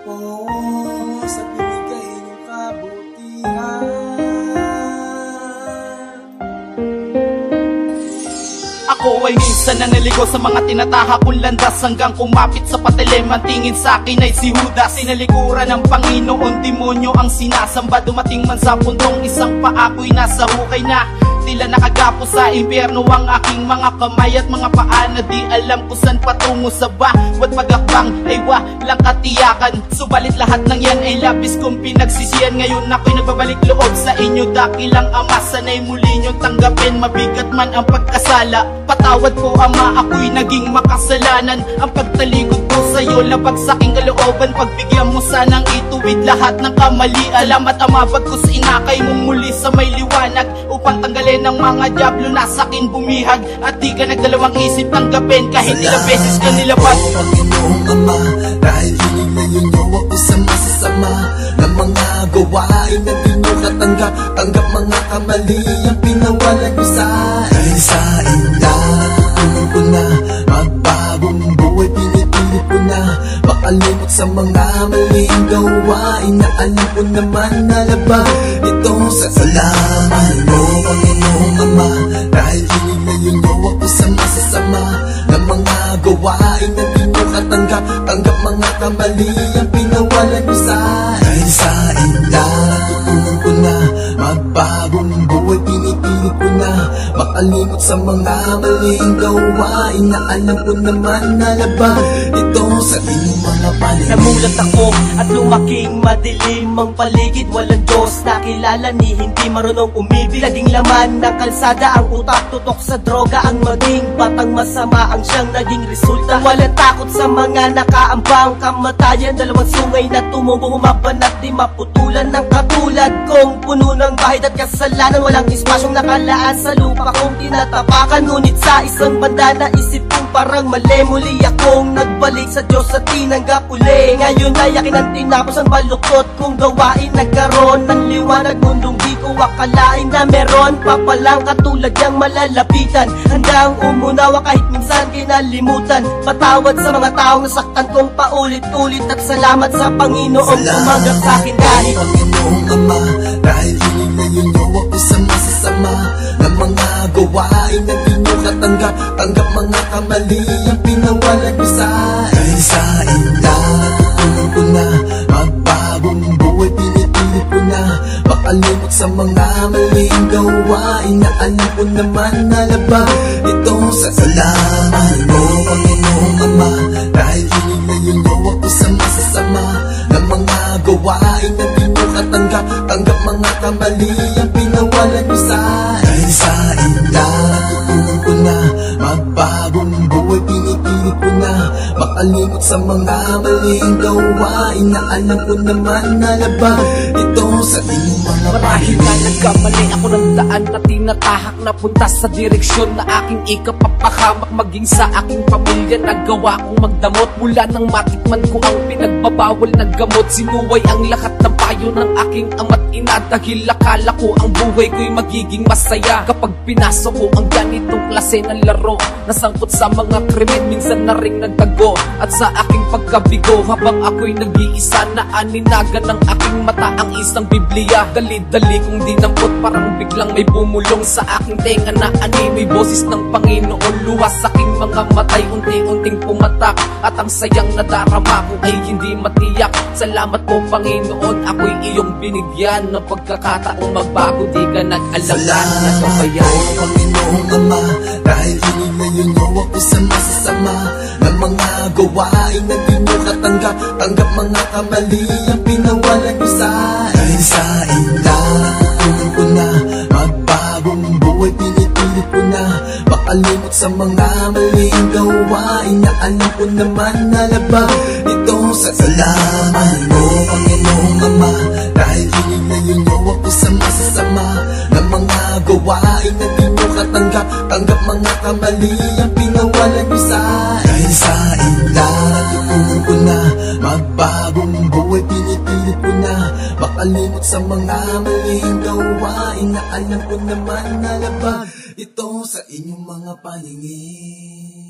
po sa binigay niyong kabutihan. Ako ay minsan nang naligo sa mga tinatahak kong landas, hanggang kumapit sa patilim. Ang tingin sa akin ay si Judas. Sinalikuran ng Panginoon, demonyo ang sinasamba. Dumating man sa puntong isang paa ko'y nasa hukay na. Tila nakagapo sa impyerno ang aking mga kamay at mga paa, na di alam kung saan patungo sa bawat pagakbang ay walang katiyakan. Subalit lahat ng yan ay labis kong pinagsisiyan. Ngayon ako'y nagbabalik loob sa inyo, dakilang Ama. Sana'y muli niyong tanggapin, mabigat man ang pagkasala. Patawad po Ama, ako'y naging makasalanan. Ang pagtalikod ko sa'yo, labag sa'king kalooban. Pagbigyan mo sanang ituwid lahat ng kamalian. Salamat Ama, bagkus inakay mo muli sa may liwanag, upang tanggalin ng mga diablo na sa'kin bumihag. At di ka nagdalawang isip tanggapin kahit ilang beses ka nilabas. Panginoong Ama, dahil hinilayon niyo ako sa masasama ng mga gawain na di niyo katanggap. Tanggap mga kamali ang pinawalan niyo sa akin. Dahil sa inyo, natutunan ko na magbagong buhay. Pinipilit ko na makalimot sa mga maling gawain na alam ko naman na labag ito sa salamat mo, Panginoong Ama. Dahil hinilayon niyo ako sa masasama ng mga gawain na di niyo katanggap. Tanggap mga kamali ang pinawalan niyo sa akin. Dahil sa inyo, natutunan ko na magbagong buhay. Pinipilit ko na makalimot sa mga maling gawain na alam ko naman na labag ito sa inyong mga paligid. Namulat ako at lumaking madilim ang paligid. Walang Diyos na kilala ni hindi marunong umibig. Laging laman ng kalsada ang utak, tutok sa droga ang maging batang masama ang siyang naging resulta. Walang takot sa mga nakaambang kamatayan. Dalawang sungay na tumubong umaban at di maputulan ng katulad kong puno ng bahid at kasalanan. Walang espasyong nakalaan sa lupa kong tinatapakan. Ngunit sa isang banda na isip kong parang mali. Muli akong nagbalik sa Diyos at tinanggap uli. Ngayon ay akin ang tinapos ang baluktot kong gawain. Nagkaroon ng liwanag, mundong di ko akalain na meron pa palang katulad yang malalapitan. Handang umunawa kahit minsan kinalimutan. Patawad sa mga taong nasaktan kong paulit-ulit. At salamat sa Panginoong tumanggap sa akin kahit Panginoong Ama, dahil hinilayon niyo ako sa masasama ng mga gawain na di niyo katanggap. Tanggap mga kamali ang pinawalan niyo sa akin. Dahil sa inyo, natutunan ko na magbagong buhay. Pinipilit ko na makalimot sa mga maling gawain na alam ko naman na labag ito sa salamat mo, Panginoong Ama. Dahil hinilayon niyo ako sa masasama ng mga gawain na di niyo katanggap. Tanggap mga kamali ang pinawalan niyo sa akin. Dahil sa inyo, natutunan ko na magbagong buhay. Pinipilit ko na makalimot sa mga maling gawain na alam ko naman na labag ito sa inyong mga marahil na nagkamali ako ng daan na tinatahak na punta sa direksyon na aking ikapapahamak. Maging sa aking pamilya nagawa kong magdamot. Mula nang matikman ko ang pinagbabawal na gamot, sinuway ang lahat ng payo ng aking ama't ina. Dahil akala ko ang buhay ko'y magiging masaya kapag pinasok ko ang ganitong klase ng laro. Nasangkot sa mga krimen, minsan na ring nagtago. At sa aking pagkabigo, habang ako'y nag-iisa, na aninagan ng aking mata ang isang Biblia. Dali-dali kong dinampot, parang biglang may bumulong sa aking tenga na animoy boses ng Panginoon. Luwas sa aking mga matay, unti-unting pumatak. At ang sayang nadarama ko ay hindi matiyak. Salamat po Panginoon, ako'y iyong binigyan ng pagkakataong magbago. Di ka nag-alalan na kabayan. Panginoong Ama, dahil hinilayon niyo ako sa masasama ng mga gawain na di niyo katanggap. Tanggap mga kamali ang pinawalan niyo sa akin. Dahil sa inyo, natutunan ko na magbagong buhay. Pinipilit ko na makalimot sa mga maling gawain na alam ko naman na labag ito sa salamat mo, Panginoong Ama. Dahil hinilayon niyo ako sa masasama ng mga gawain na di niyo katanggap. Tanggap mga kamali ang pinawalan niyo sa akin. Dahil sa inyo, natutunan ko na magbagong buhay. Pinipilit ko na makalimot sa mga maling gawain na alam ko naman na labag ito sa inyong mga paningin.